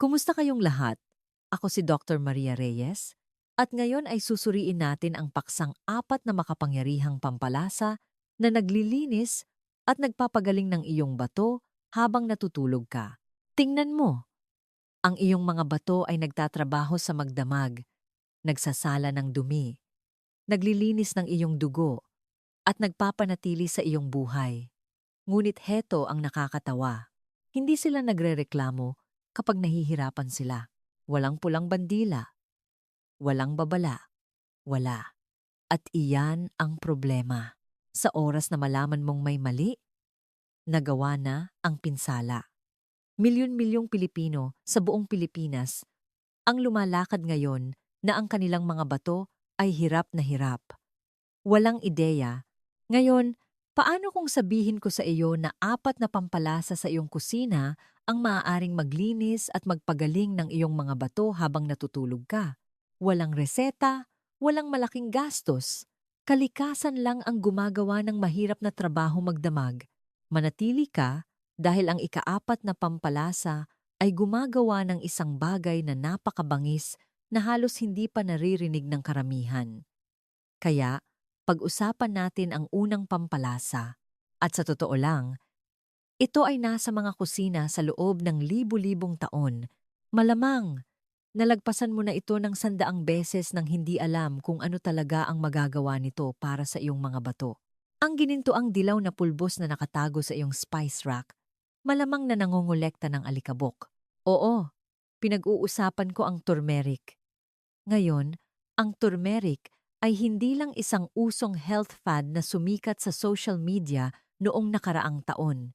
Kumusta kayong lahat? Ako si Dr. Maria Reyes at ngayon ay susuriin natin ang paksang apat na makapangyarihang pampalasa na naglilinis at nagpapagaling ng iyong bato habang natutulog ka. Tingnan mo, ang iyong mga bato ay nagtatrabaho sa magdamag, nagsasala ng dumi, naglilinis ng iyong dugo at nagpapanatili sa iyong buhay. Ngunit heto ang nakakatawa. Hindi sila nagrereklamo kapag nahihirapan sila. Walang pulang bandila, walang babala, wala. At iyan ang problema. Sa oras na malaman mong may mali, nagawa na ang pinsala. Milyon-milyong Pilipino sa buong Pilipinas ang lumalakad ngayon na ang kanilang mga bato ay hirap na hirap. Walang ideya. Ngayon, paano kung sabihin ko sa iyo na apat na pampalasa sa iyong kusina ang maaaring maglinis at magpagaling ng iyong mga bato habang natutulog ka? Walang reseta, walang malaking gastos. Kalikasan lang ang gumagawa ng mahirap na trabaho magdamag. Manatili ka dahil ang ikaapat na pampalasa ay gumagawa ng isang bagay na napakabangis na halos hindi pa naririnig ng karamihan. Kaya, pag-usapan natin ang unang pampalasa. At sa totoo lang, ito ay nasa mga kusina sa loob ng libu-libong taon. Malamang, nalagpasan mo na ito ng 100 beses nang hindi alam kung ano talaga ang magagawa nito para sa iyong mga bato. Ang ginintoang dilaw na pulbos na nakatago sa iyong spice rack, malamang na nangongolekta ng alikabok. Oo, pinag-uusapan ko ang turmeric. Ngayon, ang turmeric ay hindi lang isang usong health fad na sumikat sa social media noong nakaraang taon.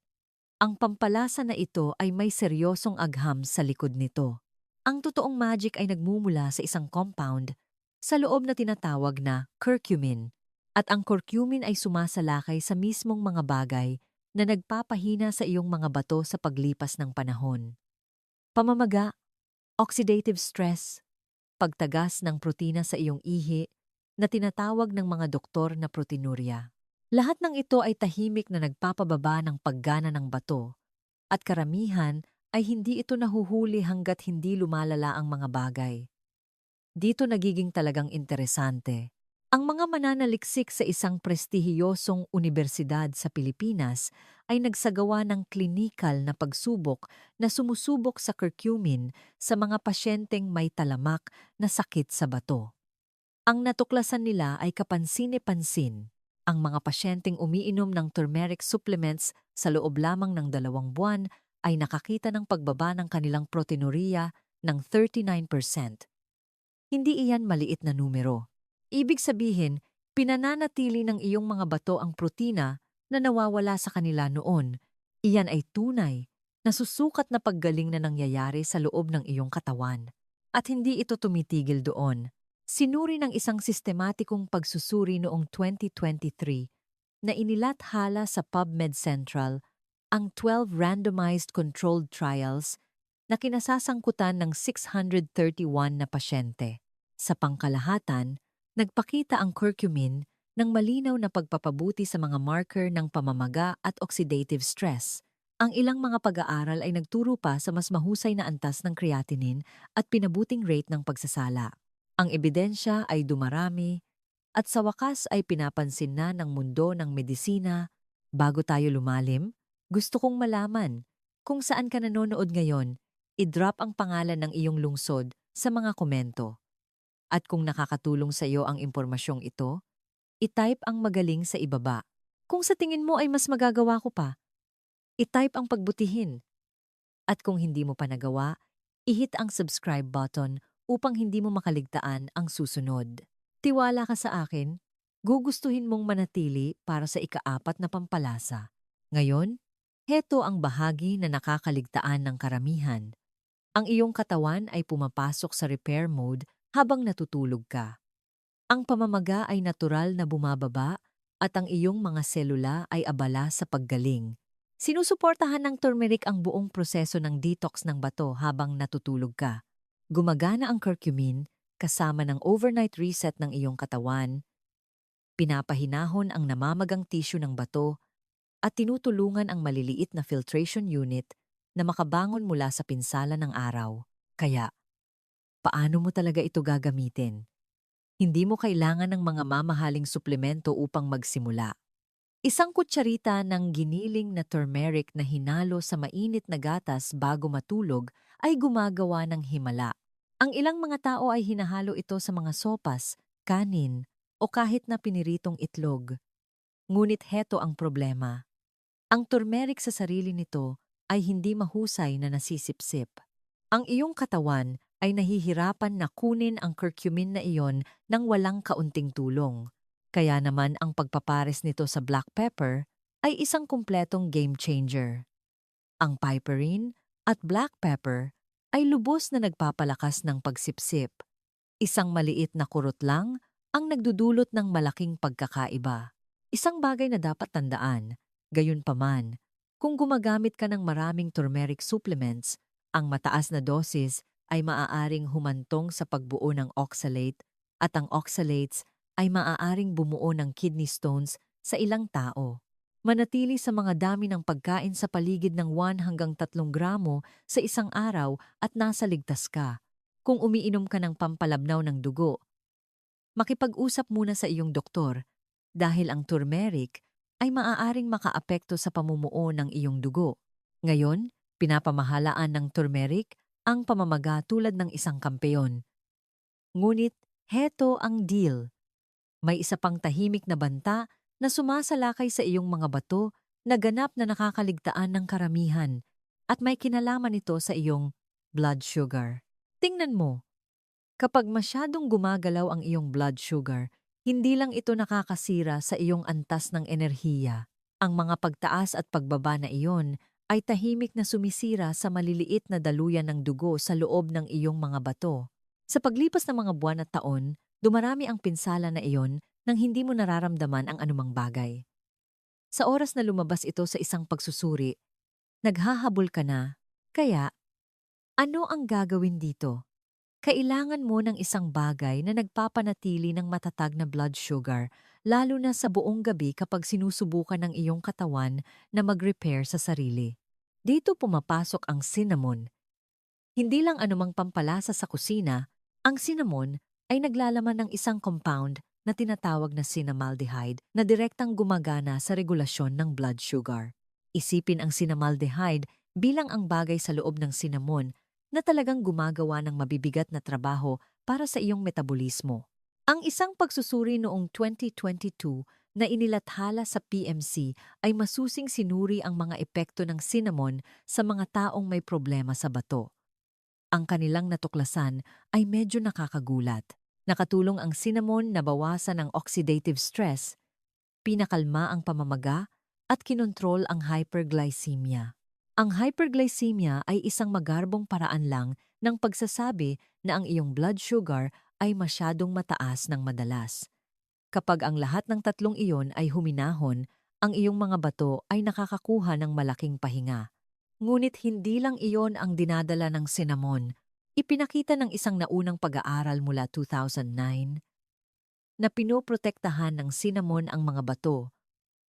Ang pampalasa na ito ay may seryosong agham sa likod nito. Ang totoong magic ay nagmumula sa isang compound sa loob na tinatawag na curcumin. At ang curcumin ay sumasalakay sa mismong mga bagay na nagpapahina sa iyong mga bato sa paglipas ng panahon. Pamamaga, oxidative stress, pagtagas ng protina sa iyong ihi na tinatawag ng mga doktor na proteinuria. Lahat ng ito ay tahimik na nagpapababa ng paggana ng bato at karamihan ay hindi ito nahuhuli hanggat hindi lumalala ang mga bagay. Dito nagiging talagang interesante. Ang mga mananaliksik sa isang prestihiyosong unibersidad sa Pilipinas ay nagsagawa ng klinikal na pagsubok na sumusubok sa curcumin sa mga pasyenteng may talamak na sakit sa bato. Ang natuklasan nila ay kapansin-pansin. Ang mga pasyenteng umiinom ng turmeric supplements sa loob lamang ng 2 buwan ay nakakita ng pagbaba ng kanilang proteinuria ng 39%. Hindi iyan maliit na numero. Ibig sabihin, pinananatili ng iyong mga bato ang protina na nawawala sa kanila noon. Iyan ay tunay, nasusukat na paggaling na nangyayari sa loob ng iyong katawan. At hindi ito tumitigil doon. Sinuri ng isang sistematikong pagsusuri noong 2023 na inilathala sa PubMed Central ang 12 randomized controlled trials na kinasasangkutan ng 631 na pasyente. Sa pangkalahatan, nagpakita ang curcumin ng malinaw na pagpapabuti sa mga marker ng pamamaga at oxidative stress. Ang ilang mga pag-aaral ay nagturo pa sa mas mahusay na antas ng creatinine at pinabuting rate ng pagsasala. Ang ebidensya ay dumarami at sa wakas ay pinapansin na ng mundo ng medisina. Bago tayo lumalim, gusto kong malaman kung saan ka nanonood ngayon. I-drop ang pangalan ng iyong lungsod sa mga komento. At kung nakakatulong sa iyo ang impormasyong ito, i-type ang magaling sa ibaba. Kung sa tingin mo ay mas magagawa ko pa, i-type ang pagbutihin. At kung hindi mo pa nagawa, i-hit ang subscribe button upang hindi mo makaligtaan ang susunod. Tiwala ka sa akin, gugustuhin mong manatili para sa ikaapat na pampalasa. Ngayon, heto ang bahagi na nakakaligtaan ng karamihan. Ang iyong katawan ay pumapasok sa repair mode habang natutulog ka. Ang pamamaga ay natural na bumababa at ang iyong mga selula ay abala sa paggaling. Sinusuportahan ng turmeric ang buong proseso ng detox ng bato habang natutulog ka. Gumagana ang curcumin kasama ng overnight reset ng iyong katawan, pinapahinahon ang namamagang tissue ng bato at tinutulungan ang maliliit na filtration unit na makabangon mula sa pinsala ng araw. Kaya, paano mo talaga ito gagamitin? Hindi mo kailangan ng mga mamahaling suplemento upang magsimula. Isang kutsarita ng giniling na turmeric na hinalo sa mainit na gatas bago matulog ay gumagawa ng himala. Ang ilang mga tao ay hinahalo ito sa mga sopas, kanin, o kahit na piniritong itlog. Ngunit heto ang problema. Ang turmeric sa sarili nito ay hindi mahusay na nasisipsip. Ang iyong katawan ay nahihirapan na kunin ang curcumin na iyon nang walang kaunting tulong. Kaya naman ang pagpapares nito sa black pepper ay isang kumpletong game changer. Ang piperine at black pepper ay lubos na nagpapalakas ng pagsipsip. Isang maliit na kurot lang ang nagdudulot ng malaking pagkakaiba. Isang bagay na dapat tandaan, gayunpaman, kung gumagamit ka ng maraming turmeric supplements, ang mataas na dosis ay maaaring humantong sa pagbuo ng oxalate at ang oxalates ay maaaring bumuo ng kidney stones sa ilang tao. Manatili sa mga dami ng pagkain sa paligid ng 1 hanggang 3 gramo sa isang araw at nasa ligtas ka. Kung umiinom ka ng pampalabnaw ng dugo, makipag-usap muna sa iyong doktor dahil ang turmeric ay maaaring makaapekto sa pamumuo ng iyong dugo. Ngayon, pinapamahalaan ng turmeric ang pamamaga tulad ng isang kampeon. Ngunit, heto ang deal. May isa pang tahimik na banta na sumasalakay sa iyong mga bato na ganap na nakakaligtaan ng karamihan at may kinalaman ito sa iyong blood sugar. Tingnan mo, kapag masyadong gumagalaw ang iyong blood sugar, hindi lang ito nakakasira sa iyong antas ng enerhiya. Ang mga pagtaas at pagbaba na iyon ay tahimik na sumisira sa maliliit na daluyan ng dugo sa loob ng iyong mga bato. Sa paglipas ng mga buwan at taon, dumarami ang pinsala na iyon nang hindi mo nararamdaman ang anumang bagay. Sa oras na lumabas ito sa isang pagsusuri, naghahabol ka na. Kaya, ano ang gagawin dito? Kailangan mo ng isang bagay na nagpapanatili ng matatag na blood sugar, lalo na sa buong gabi kapag sinusubukan ng iyong katawan na mag-repair sa sarili. Dito pumapasok ang cinnamon. Hindi lang anumang pampalasa sa kusina, ang cinnamon ay naglalaman ng isang compound na tinatawag na cinnamaldehyde na direktang gumagana sa regulasyon ng blood sugar. Isipin ang cinnamaldehyde bilang ang bagay sa loob ng cinnamon na talagang gumagawa ng mabibigat na trabaho para sa iyong metabolismo. Ang isang pagsusuri noong 2022 na inilathala sa PMC ay masusing sinuri ang mga epekto ng cinnamon sa mga taong may problema sa bato. Ang kanilang natuklasan ay medyo nakakagulat. Nakatulong ang cinnamon na bawasan ang oxidative stress, pinakalma ang pamamaga, at kinontrol ang hyperglycemia. Ang hyperglycemia ay isang magarbong paraan lang ng pagsasabi na ang iyong blood sugar ay masyadong mataas ng madalas. Kapag ang lahat ng tatlong iyon ay huminahon, ang iyong mga bato ay nakakakuha ng malaking pahinga. Ngunit hindi lang iyon ang dinadala ng cinnamon. Ipinakita ng isang naunang pag-aaral mula 2009 na pinoprotektahan ng cinnamon ang mga bato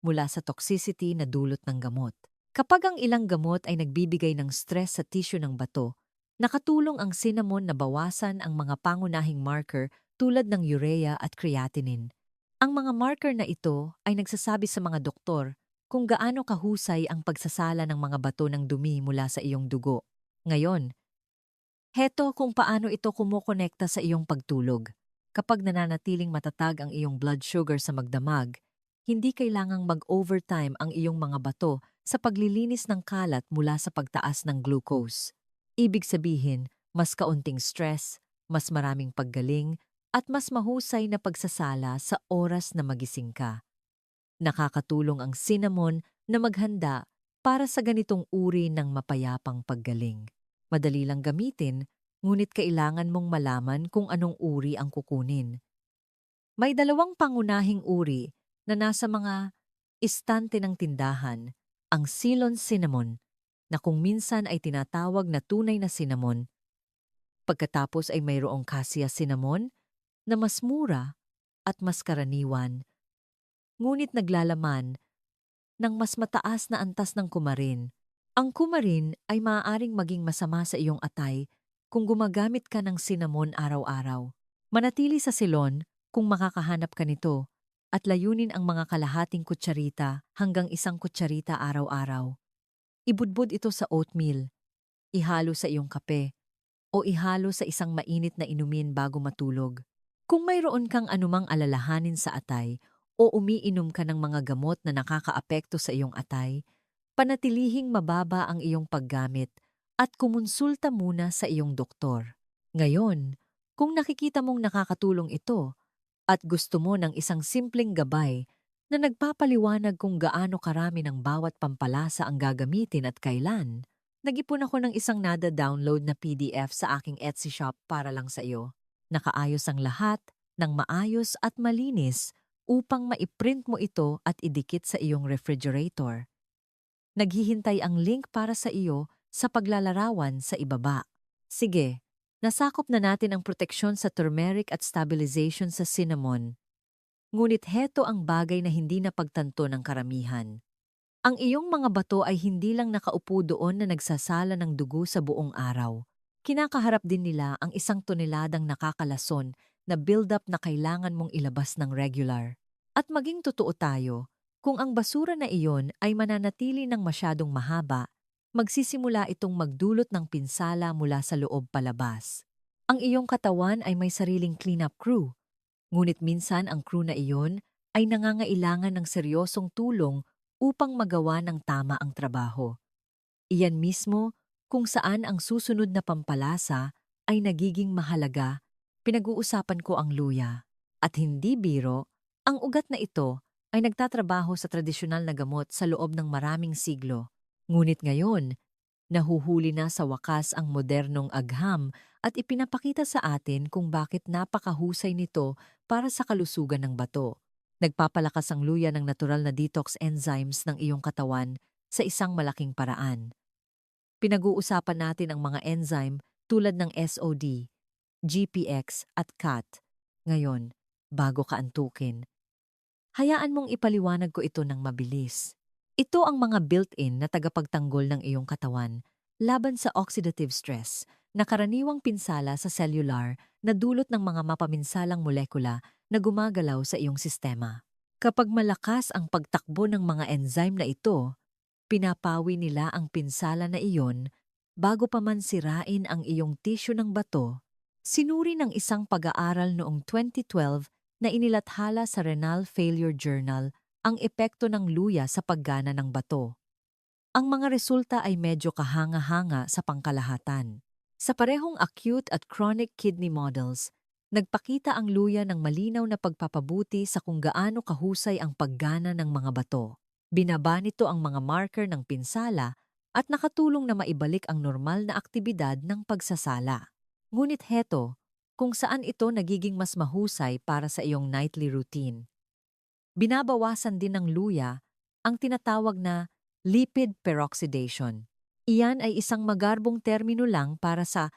mula sa toxicity na dulot ng gamot. Kapag ang ilang gamot ay nagbibigay ng stress sa tissue ng bato, nakatulong ang cinnamon na bawasan ang mga pangunahing marker tulad ng urea at creatinine. Ang mga marker na ito ay nagsasabi sa mga doktor kung gaano kahusay ang pagsasala ng mga bato ng dumi mula sa iyong dugo. Ngayon, heto kung paano ito kumokonekta sa iyong pagtulog. Kapag nananatiling matatag ang iyong blood sugar sa magdamag, hindi kailangang mag-overtime ang iyong mga bato sa paglilinis ng kalat mula sa pagtaas ng glucose. Ibig sabihin, mas kaunting stress, mas maraming paggaling, at mas mahusay na pagsasala sa oras na magising ka. Nakakatulong ang cinnamon na maghanda para sa ganitong uri ng mapayapang paggaling. Madali lang gamitin, ngunit kailangan mong malaman kung anong uri ang kukunin. May dalawang pangunahing uri na nasa mga istante ng tindahan, ang Ceylon cinnamon, na kung minsan ay tinatawag na tunay na cinnamon, pagkatapos ay mayroong cassia cinnamon na mas mura at mas karaniwan, ngunit naglalaman ng mas mataas na antas ng kumarin. Ang kumarin ay maaaring maging masama sa iyong atay kung gumagamit ka ng cinnamon araw-araw. Manatili sa silon kung makakahanap ka nito at layunin ang mga kalahating kutsarita hanggang 1 kutsarita araw-araw. Ibudbud ito sa oatmeal, ihalo sa iyong kape, o ihalo sa isang mainit na inumin bago matulog. Kung mayroon kang anumang alalahanin sa atay o umiinom ka ng mga gamot na nakakaapekto sa iyong atay, panatilihing mababa ang iyong paggamit at kumonsulta muna sa iyong doktor. Ngayon, kung nakikita mong nakakatulong ito at gusto mo ng isang simpleng gabay na nagpapaliwanag kung gaano karami ng bawat pampalasa ang gagamitin at kailan, nag-ipon ako ng isang nada-download na PDF sa aking Etsy shop para lang sa iyo. Nakaayos ang lahat ng maayos at malinis upang maiprint mo ito at idikit sa iyong refrigerator. Naghihintay ang link para sa iyo sa paglalarawan sa ibaba. Sige, nasakop na natin ang proteksyon sa turmeric at stabilization sa cinnamon. Ngunit heto ang bagay na hindi napagtanto ng karamihan. Ang iyong mga bato ay hindi lang nakaupo doon na nagsasala ng dugo sa buong araw. Kinakaharap din nila ang 1 toneladang nakakalason na build-up na kailangan mong ilabas ng regular. At maging totoo tayo, kung ang basura na iyon ay mananatili ng masyadong mahaba, magsisimula itong magdulot ng pinsala mula sa loob palabas. Ang iyong katawan ay may sariling cleanup crew, ngunit minsan ang crew na iyon ay nangangailangan ng seryosong tulong upang magawa ng tama ang trabaho. Iyan mismo kung saan ang susunod na pampalasa ay nagiging mahalaga. Pinag-uusapan ko ang luya. At hindi biro, ang ugat na ito ay nagtatrabaho sa tradisyonal na gamot sa loob ng maraming siglo. Ngunit ngayon, nahuhuli na sa wakas ang modernong agham at ipinapakita sa atin kung bakit napakahusay nito para sa kalusugan ng bato. Nagpapalakas ang luya ng natural na detox enzymes ng iyong katawan sa isang malaking paraan. Pinag-uusapan natin ang mga enzyme tulad ng SOD, GPX at CAT. Ngayon, bago ka antukin, hayaan mong ipaliwanag ko ito ng mabilis. Ito ang mga built-in na tagapagtanggol ng iyong katawan laban sa oxidative stress na karaniwang pinsala sa cellular na dulot ng mga mapaminsalang molekula na gumagalaw sa iyong sistema. Kapag malakas ang pagtakbo ng mga enzyme na ito, pinapawi nila ang pinsala na iyon bago pa man sirain ang iyong tissue ng bato. Sinuri ng isang pag-aaral noong 2012 na inilathala sa Renal Failure Journal ang epekto ng luya sa paggana ng bato. Ang mga resulta ay medyo kahanga-hanga sa pangkalahatan. Sa parehong acute at chronic kidney models, nagpakita ang luya ng malinaw na pagpapabuti sa kung gaano kahusay ang paggana ng mga bato. Binaba nito ang mga marker ng pinsala at nakatulong na maibalik ang normal na aktibidad ng pagsasala. Ngunit heto, kung saan ito nagiging mas mahusay para sa iyong nightly routine. Binabawasan din ng luya ang tinatawag na lipid peroxidation. Iyan ay isang magarbong termino lang para sa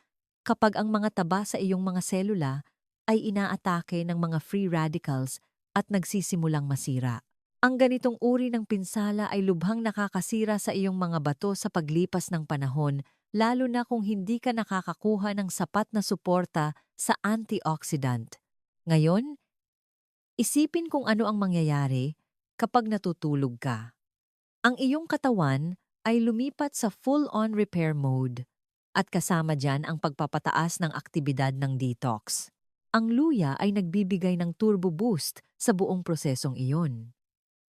kapag ang mga taba sa iyong mga selula ay inaatake ng mga free radicals at nagsisimulang masira. Ang ganitong uri ng pinsala ay lubhang nakakasira sa iyong mga bato sa paglipas ng panahon, lalo na kung hindi ka nakakakuha ng sapat na suporta sa antioxidant. Ngayon, isipin kung ano ang mangyayari kapag natutulog ka. Ang iyong katawan ay lumipat sa full-on repair mode at kasama dyan ang pagpapataas ng aktibidad ng detox. Ang luya ay nagbibigay ng turbo boost sa buong prosesong iyon.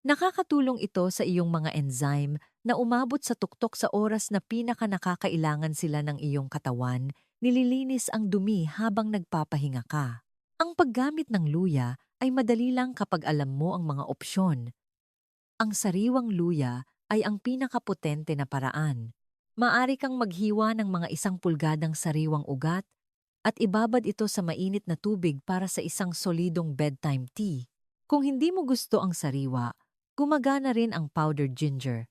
Nakakatulong ito sa iyong mga enzyme na umabot sa tuktok sa oras na pinaka-nakakailangan sila ng iyong katawan, nililinis ang dumi habang nagpapahinga ka. Ang paggamit ng luya ay madali lang kapag alam mo ang mga opsyon. Ang sariwang luya ay ang pinakapotente na paraan. Maaari kang maghiwa ng mga 1 pulgadang sariwang ugat at ibabad ito sa mainit na tubig para sa isang solidong bedtime tea. Kung hindi mo gusto ang sariwa, gumagana rin ang powdered ginger.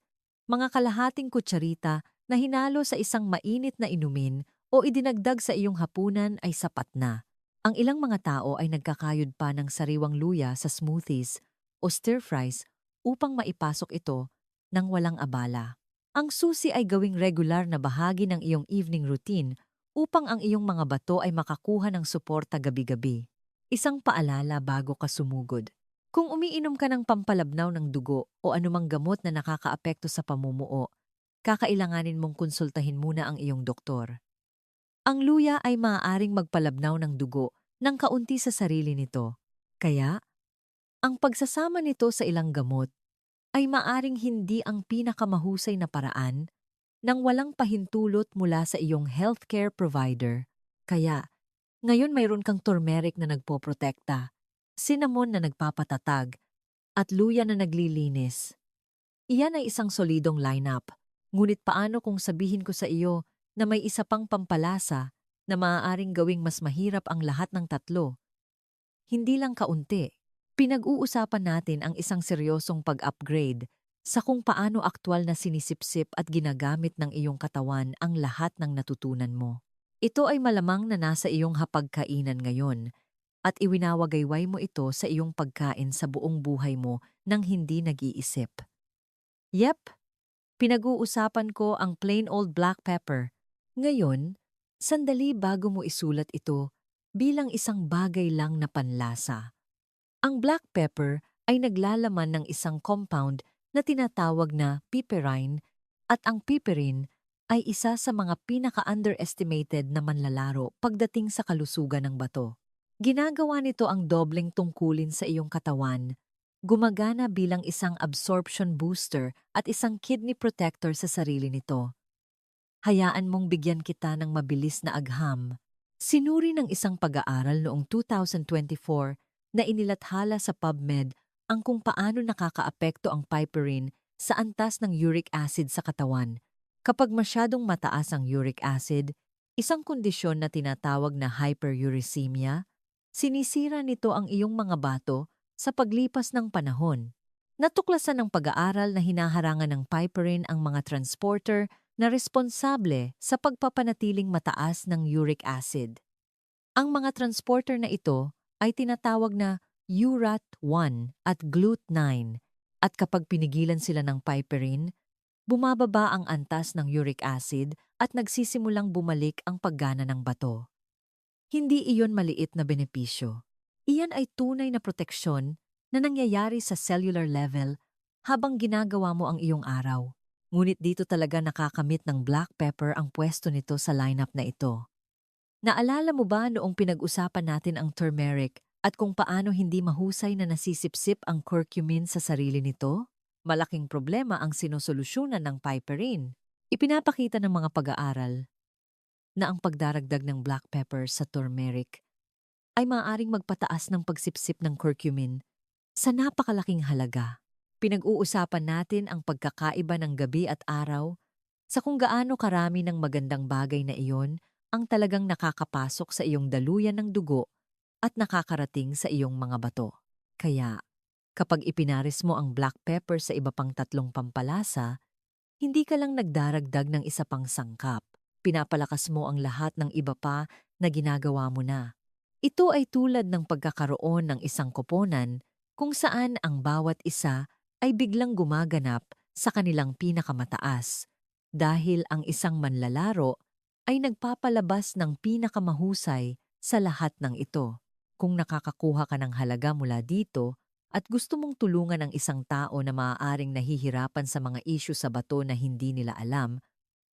Mga kalahating kutsarita na hinalo sa isang mainit na inumin o idinagdag sa iyong hapunan ay sapat na. Ang ilang mga tao ay nagkakayod pa ng sariwang luya sa smoothies o stir-fries upang maipasok ito nang walang abala. Ang susi ay gawing regular na bahagi ng iyong evening routine upang ang iyong mga bato ay makakuha ng suporta gabi-gabi. Isang paalala bago ka sumugod. Kung umiinom ka ng pampalabnaw ng dugo o anumang gamot na nakakaapekto sa pamumuo, kakailanganin mong konsultahin muna ang iyong doktor. Ang luya ay maaaring magpalabnaw ng dugo ng kaunti sa sarili nito. Kaya, ang pagsasama nito sa ilang gamot ay maaring hindi ang pinakamahusay na paraan nang walang pahintulot mula sa iyong healthcare provider. Kaya, ngayon mayroon kang turmeric na nagpoprotekta, cinnamon na nagpapatatag, at luya na naglilinis. Iyan ay isang solidong lineup. Ngunit paano kung sabihin ko sa iyo na may isa pang pampalasa na maaaring gawing mas mahirap ang lahat ng tatlo? Hindi lang kaunti. Pinag-uusapan natin ang isang seryosong pag-upgrade sa kung paano aktwal na sinisipsip at ginagamit ng iyong katawan ang lahat ng natutunan mo. Ito ay malamang na nasa iyong hapagkainan ngayon at iwinawagayway mo ito sa iyong pagkain sa buong buhay mo nang hindi nag-iisip. Yep, pinag-uusapan ko ang plain old black pepper. Ngayon, sandali bago mo isulat ito bilang isang bagay lang na panlasa. Ang black pepper ay naglalaman ng isang compound na tinatawag na piperine at ang piperin ay isa sa mga pinaka-underestimated na manlalaro pagdating sa kalusugan ng bato. Ginagawa nito ang dobleng tungkulin sa iyong katawan, gumagana bilang isang absorption booster at isang kidney protector sa sarili nito. Hayaan mong bigyan kita ng mabilis na agham. Sinuri ng isang pag-aaral noong 2024 na inilathala sa PubMed ang kung paano nakakaapekto ang piperine sa antas ng uric acid sa katawan. Kapag masyadong mataas ang uric acid, isang kondisyon na tinatawag na hyperuricemia, sinisira nito ang iyong mga bato sa paglipas ng panahon. Natuklasan ng pag-aaral na hinaharangan ng piperine ang mga transporter na responsable sa pagpapanatiling mataas ng uric acid. Ang mga transporter na ito ay tinatawag na URAT1 at GLUT9 at kapag pinigilan sila ng piperine, bumababa ang antas ng uric acid at nagsisimulang bumalik ang paggana ng bato. Hindi iyon maliit na benepisyo. Iyan ay tunay na proteksyon na nangyayari sa cellular level habang ginagawa mo ang iyong araw. Ngunit dito talaga nakakamit ng black pepper ang pwesto nito sa lineup na ito. Naalala mo ba noong pinag-usapan natin ang turmeric at kung paano hindi mahusay na nasisipsip ang curcumin sa sarili nito? Malaking problema ang sinusolusyonan ng piperine. Ipinapakita ng mga pag-aaral na ang pagdaragdag ng black pepper sa turmeric ay maaaring magpataas ng pagsipsip ng curcumin sa napakalaking halaga. Pinag-uusapan natin ang pagkakaiba ng gabi at araw sa kung gaano karami ng magandang bagay na iyon ang talagang nakakapasok sa iyong daluyan ng dugo at nakakarating sa iyong mga bato. Kaya, kapag ipinaris mo ang black pepper sa iba pang tatlong pampalasa, hindi ka lang nagdaragdag ng isa pang sangkap. Pinapalakas mo ang lahat ng iba pa na ginagawa mo na. Ito ay tulad ng pagkakaroon ng isang koponan kung saan ang bawat isa ay biglang gumaganap sa kanilang pinakamataas dahil ang isang manlalaro ay nagpapalabas ng pinakamahusay sa lahat ng ito. Kung nakakakuha ka ng halaga mula dito at gusto mong tulungan ang isang tao na maaaring nahihirapan sa mga issue sa bato na hindi nila alam,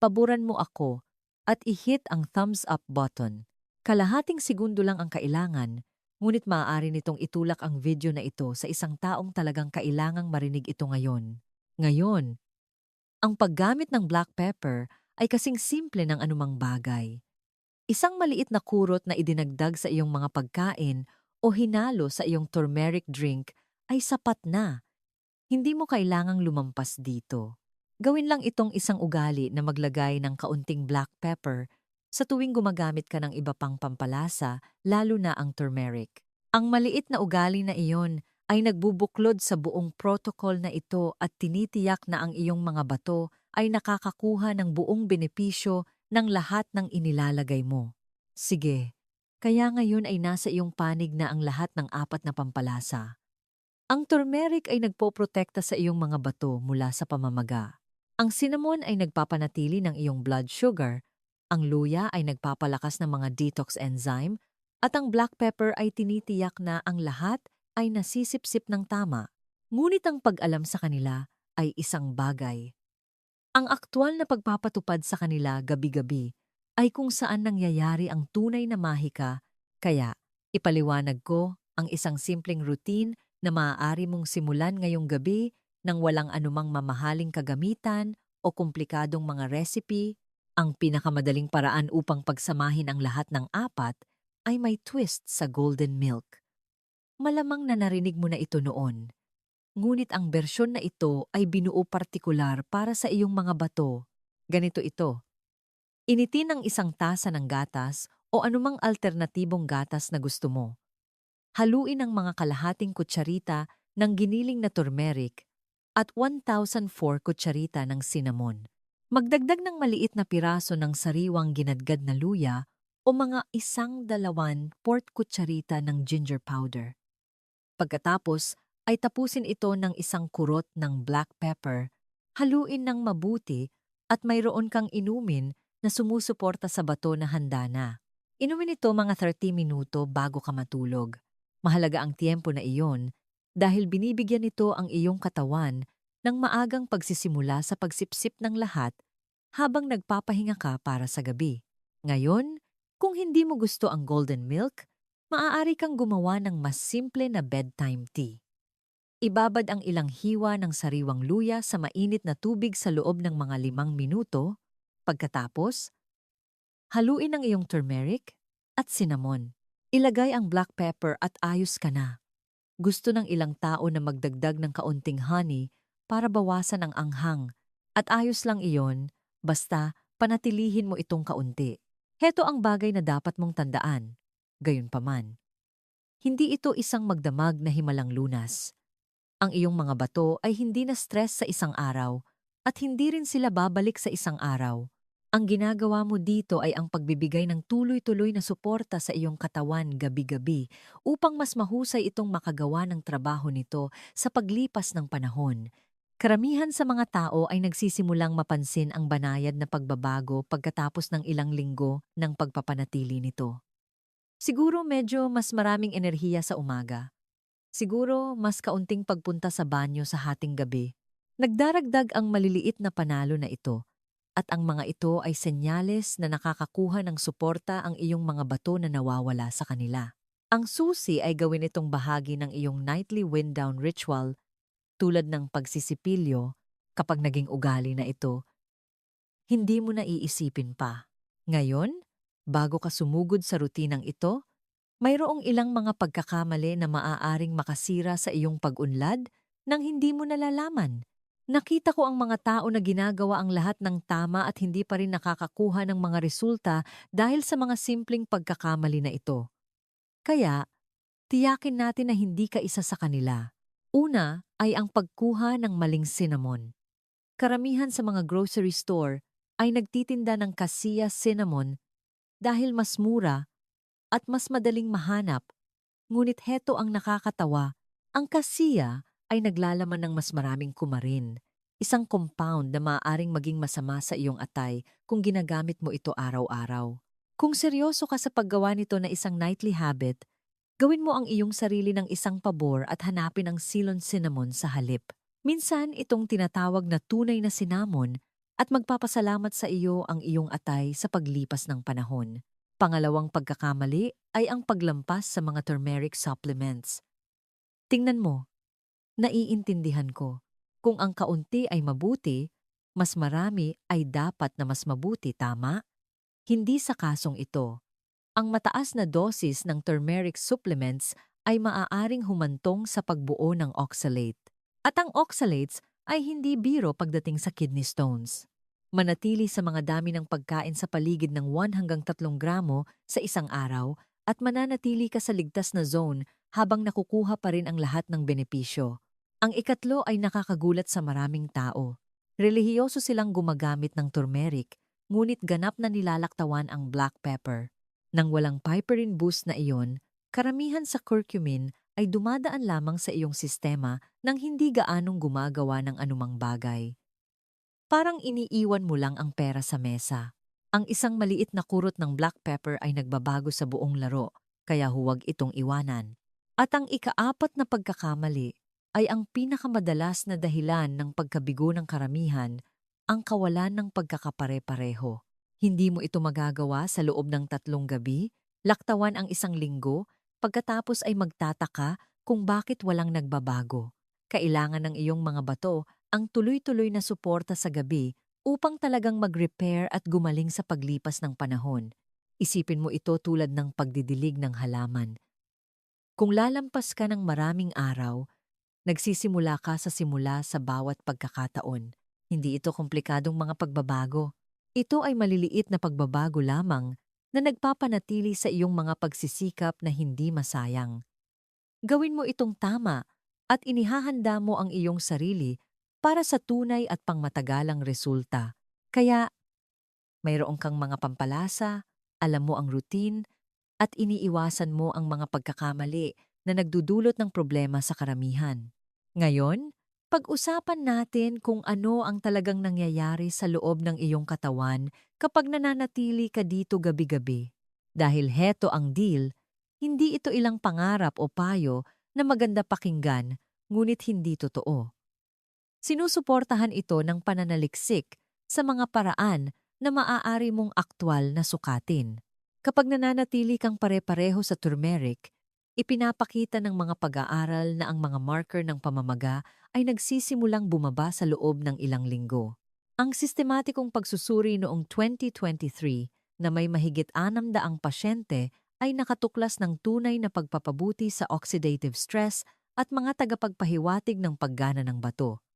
paboran mo ako at i-hit ang thumbs up button. Kalahating segundo lang ang kailangan, ngunit maaari nitong itulak ang video na ito sa isang taong talagang kailangang marinig ito ngayon. Ngayon, ang paggamit ng black pepper ay kasing simple ng anumang bagay. Isang maliit na kurot na idinagdag sa iyong mga pagkain o hinalo sa iyong turmeric drink ay sapat na. Hindi mo kailangang lumampas dito. Gawin lang itong isang ugali na maglagay ng kaunting black pepper sa tuwing gumagamit ka ng iba pang pampalasa, lalo na ang turmeric. Ang maliit na ugali na iyon ay nagbubuklod sa buong protocol na ito at tinitiyak na ang iyong mga bato ay nakakakuha ng buong benepisyo ng lahat ng inilalagay mo. Sige, kaya ngayon ay nasa iyong panig na ang lahat ng apat na pampalasa. Ang turmeric ay nagpoprotekta sa iyong mga bato mula sa pamamaga. Ang cinnamon ay nagpapanatili ng iyong blood sugar Ang luya ay nagpapalakas ng mga detox enzyme at ang black pepper ay tinitiyak na ang lahat ay nasisipsip ng tama. Ngunit ang pag-alam sa kanila ay isang bagay. Ang aktwal na pagpapatupad sa kanila gabi-gabi ay kung saan nangyayari ang tunay na mahika, kaya ipaliwanag ko ang isang simpleng routine na maaari mong simulan ngayong gabi nang walang anumang mamahaling kagamitan o komplikadong mga recipe. Ang pinakamadaling paraan upang pagsamahin ang lahat ng apat ay may twist sa golden milk. Malamang na narinig mo na ito noon. Ngunit ang bersyon na ito ay binuo partikular para sa iyong mga bato. Ganito ito. Initin ang isang tasa ng gatas o anumang alternatibong gatas na gusto mo. Haluin ang mga kalahating kutsarita ng giniling na turmeric at 1,004 kutsarita ng cinnamon. Magdagdag ng maliit na piraso ng sariwang ginadgad na luya o mga 1-2 kutsarita ng ginger powder. Pagkatapos, ay tapusin ito ng isang kurot ng black pepper, haluin ng mabuti at mayroon kang inumin na sumusuporta sa bato na handa na. Inumin ito mga 30 minuto bago ka matulog. Mahalaga ang tiempo na iyon dahil binibigyan nito ang iyong katawan ng maagang pagsisimula sa pagsipsip ng lahat habang nagpapahinga ka para sa gabi. Ngayon, kung hindi mo gusto ang golden milk, maaari kang gumawa ng mas simple na bedtime tea. Ibabad ang ilang hiwa ng sariwang luya sa mainit na tubig sa loob ng mga 5 minuto. Pagkatapos, haluin ang iyong turmeric at cinnamon. Ilagay ang black pepper at ayos ka na. Gusto ng ilang tao na magdagdag ng kaunting honey para bawasan ang anghang. At ayos lang iyon, basta panatilihin mo itong kaunti. Heto ang bagay na dapat mong tandaan. Gayunpaman, hindi ito isang magdamag na himalang lunas. Ang iyong mga bato ay hindi na stress sa isang araw at hindi rin sila babalik sa isang araw. Ang ginagawa mo dito ay ang pagbibigay ng tuloy-tuloy na suporta sa iyong katawan gabi-gabi upang mas mahusay itong makagawa ng trabaho nito sa paglipas ng panahon. Karamihan sa mga tao ay nagsisimulang mapansin ang banayad na pagbabago pagkatapos ng ilang linggo ng pagpapanatili nito. Siguro medyo mas maraming enerhiya sa umaga. Siguro mas kaunting pagpunta sa banyo sa hating gabi. Nagdaragdag ang maliliit na panalo na ito at ang mga ito ay senyales na nakakakuha ng suporta ang iyong mga bato na nawawala sa kanila. Ang susi ay gawin itong bahagi ng iyong nightly wind down ritual tulad ng pagsisipilyo. Kapag naging ugali na ito, hindi mo na iisipin pa. Ngayon, bago ka sumugod sa rutinang ito, mayroong ilang mga pagkakamali na maaaring makasira sa iyong pag-unlad nang hindi mo nalalaman. Nakita ko ang mga tao na ginagawa ang lahat ng tama at hindi pa rin nakakakuha ng mga resulta dahil sa mga simpleng pagkakamali na ito. Kaya, tiyakin natin na hindi ka isa sa kanila. Una ay ang pagkuha ng maling cinnamon. Karamihan sa mga grocery store ay nagtitinda ng cassia cinnamon dahil mas mura at mas madaling mahanap. Ngunit heto ang nakakatawa, ang cassia ay naglalaman ng mas maraming kumarin, isang compound na maaaring maging masama sa iyong atay kung ginagamit mo ito araw-araw. Kung seryoso ka sa paggawa nito na isang nightly habit, gawin mo ang iyong sarili ng isang pabor at hanapin ang Ceylon cinnamon sa halip. Minsan itong tinatawag na tunay na cinnamon at magpapasalamat sa iyo ang iyong atay sa paglipas ng panahon. Pangalawang pagkakamali ay ang paglampas sa mga turmeric supplements. Tingnan mo, naiintindihan ko. Kung ang kaunti ay mabuti, mas marami ay dapat na mas mabuti, tama? Hindi sa kasong ito. Ang mataas na dosis ng turmeric supplements ay maaaring humantong sa pagbuo ng oxalate. At ang oxalates ay hindi biro pagdating sa kidney stones. Manatili sa mga dami ng pagkain sa paligid ng 1 hanggang 3 gramo sa isang araw at mananatili ka sa ligtas na zone habang nakukuha pa rin ang lahat ng benepisyo. Ang ikatlo ay nakakagulat sa maraming tao. Relihiyoso silang gumagamit ng turmeric, ngunit ganap na nilalaktawan ang black pepper. Nang walang piperine boost na iyon, karamihan sa curcumin ay dumadaan lamang sa iyong sistema nang hindi gaanong gumagawa ng anumang bagay. Parang iniiwan mo lang ang pera sa mesa. Ang isang maliit na kurot ng black pepper ay nagbabago sa buong laro, kaya huwag itong iwanan. At ang ikaapat na pagkakamali ay ang pinakamadalas na dahilan ng pagkabigo ng karamihan, ang kawalan ng pagkakapare-pareho. Hindi mo ito magagawa sa loob ng 3 gabi, laktawan ang 1 linggo, pagkatapos ay magtataka kung bakit walang nagbabago. Kailangan ng iyong mga bato ang tuloy-tuloy na suporta sa gabi upang talagang mag-repair at gumaling sa paglipas ng panahon. Isipin mo ito tulad ng pagdidilig ng halaman. Kung lalampas ka ng maraming araw, nagsisimula ka sa simula sa bawat pagkakataon. Hindi ito komplikadong mga pagbabago. Ito ay maliliit na pagbabago lamang na nagpapanatili sa iyong mga pagsisikap na hindi masayang. Gawin mo itong tama at inihahanda mo ang iyong sarili para sa tunay at pangmatagalang resulta. Kaya mayroon kang mga pampalasa, alam mo ang routine, at iniiwasan mo ang mga pagkakamali na nagdudulot ng problema sa karamihan. Ngayon, pag-usapan natin kung ano ang talagang nangyayari sa loob ng iyong katawan kapag nananatili ka dito gabi-gabi. Dahil heto ang deal, hindi ito ilang pangarap o payo na maganda pakinggan, ngunit hindi totoo. Sinusuportahan ito ng pananaliksik sa mga paraan na maaari mong aktwal na sukatin. Kapag nananatili kang pare-pareho sa turmeric, ipinapakita ng mga pag-aaral na ang mga marker ng pamamaga ay nagsisimulang bumaba sa loob ng ilang linggo. Ang sistematikong pagsusuri noong 2023 na may mahigit 600 pasyente ay nakatuklas ng tunay na pagpapabuti sa oxidative stress at mga tagapagpahiwatig ng paggana ng bato.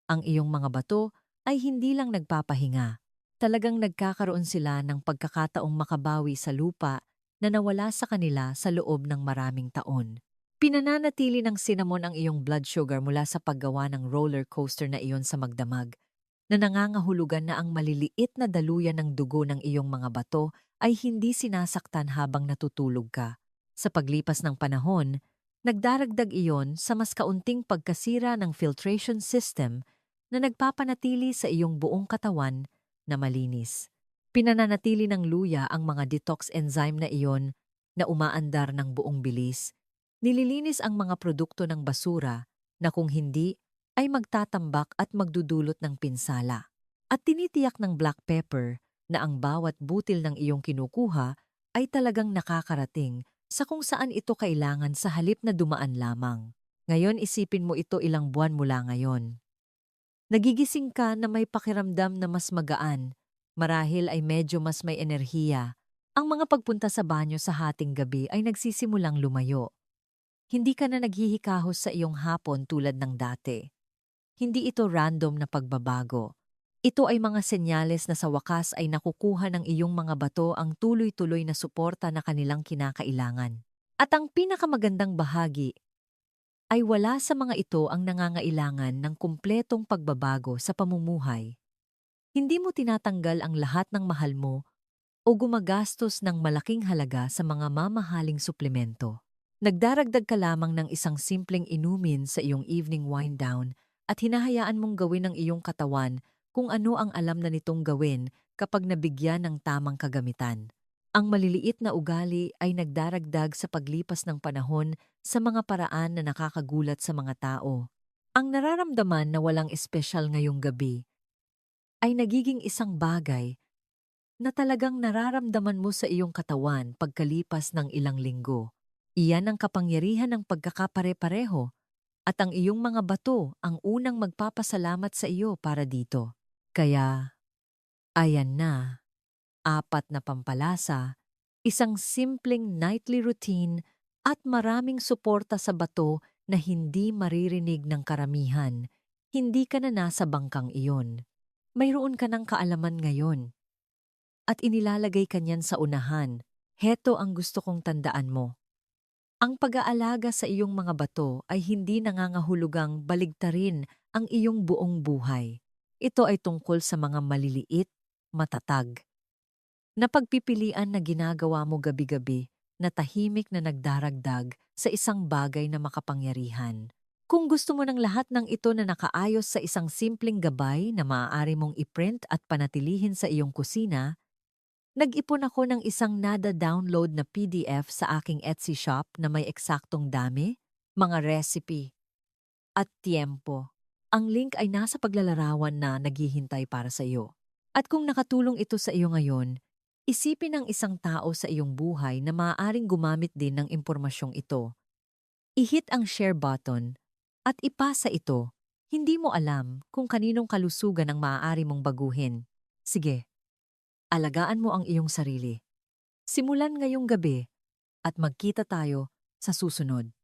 Ang iyong mga bato ay hindi lang nagpapahinga. Talagang nagkakaroon sila ng pagkakataong makabawi sa lupa na nawala sa kanila sa loob ng maraming taon. Pinananatili ng cinnamon ang iyong blood sugar mula sa paggawa ng roller coaster na iyon sa magdamag, na nangangahulugan na ang maliliit na daluyan ng dugo ng iyong mga bato ay hindi sinasaktan habang natutulog ka. Sa paglipas ng panahon, nagdaragdag iyon sa mas kaunting pagkasira ng filtration system na nagpapanatili sa iyong buong katawan na malinis. Pinananatili ng luya ang mga detox enzyme na iyon na umaandar ng buong bilis. Nililinis ang mga produkto ng basura na kung hindi ay magtatambak at magdudulot ng pinsala. At tinitiyak ng black pepper na ang bawat butil ng iyong kinukuha ay talagang nakakarating sa kung saan ito kailangan sa halip na dumaan lamang. Ngayon isipin mo ito ilang buwan mula ngayon. Nagigising ka na may pakiramdam na mas magaan, marahil ay medyo mas may enerhiya. Ang mga pagpunta sa banyo sa hating gabi ay nagsisimulang lumayo. Hindi ka na naghihikahos sa iyong hapon tulad ng dati. Hindi ito random na pagbabago. Ito ay mga senyales na sa wakas ay nakukuha ng iyong mga bato ang tuloy-tuloy na suporta na kanilang kinakailangan. At ang pinakamagandang bahagi ay wala sa mga ito ang nangangailangan ng kumpletong pagbabago sa pamumuhay. Hindi mo tinatanggal ang lahat ng mahal mo o gumagastos ng malaking halaga sa mga mamahaling suplemento. Nagdaragdag ka lamang ng isang simpleng inumin sa iyong evening wind down at hinahayaan mong gawin ng iyong katawan kung ano ang alam na nitong gawin kapag nabigyan ng tamang kagamitan. Ang maliliit na ugali ay nagdaragdag sa paglipas ng panahon sa mga paraan na nakakagulat sa mga tao. Ang nararamdaman na walang espesyal ngayong gabi ay nagiging isang bagay na talagang nararamdaman mo sa iyong katawan pagkalipas ng ilang linggo. Iyan ang kapangyarihan ng pagkakapare-pareho at ang iyong mga bato ang unang magpapasalamat sa iyo para dito. Kaya, ayan na. 4 na pampalasa, isang simpleng nightly routine at maraming suporta sa bato na hindi maririnig ng karamihan. Hindi ka na nasa bangkang iyon. Mayroon ka ng kaalaman ngayon. At inilalagay ka niyan sa unahan. Heto ang gusto kong tandaan mo. Ang pag-aalaga sa iyong mga bato ay hindi nangangahulugang baligtarin ang iyong buong buhay. Ito ay tungkol sa mga maliliit, matatag na pagpipilian na ginagawa mo gabi-gabi na tahimik na nagdaragdag sa isang bagay na makapangyarihan. Kung gusto mo ng lahat ng ito na nakaayos sa isang simpleng gabay na maaari mong iprint at panatilihin sa iyong kusina, Nag-ipon ako ng isang nada-download na PDF sa aking Etsy shop na may eksaktong dami, mga recipe, at tiempo. Ang link ay nasa paglalarawan na naghihintay para sa iyo. At kung nakatulong ito sa iyo ngayon, isipin ng isang tao sa iyong buhay na maaaring gumamit din ng impormasyong ito. I-hit ang share button at ipasa ito. Hindi mo alam kung kaninong kalusugan ang maaari mong baguhin. Sige, alagaan mo ang iyong sarili. Simulan ngayong gabi at magkita tayo sa susunod.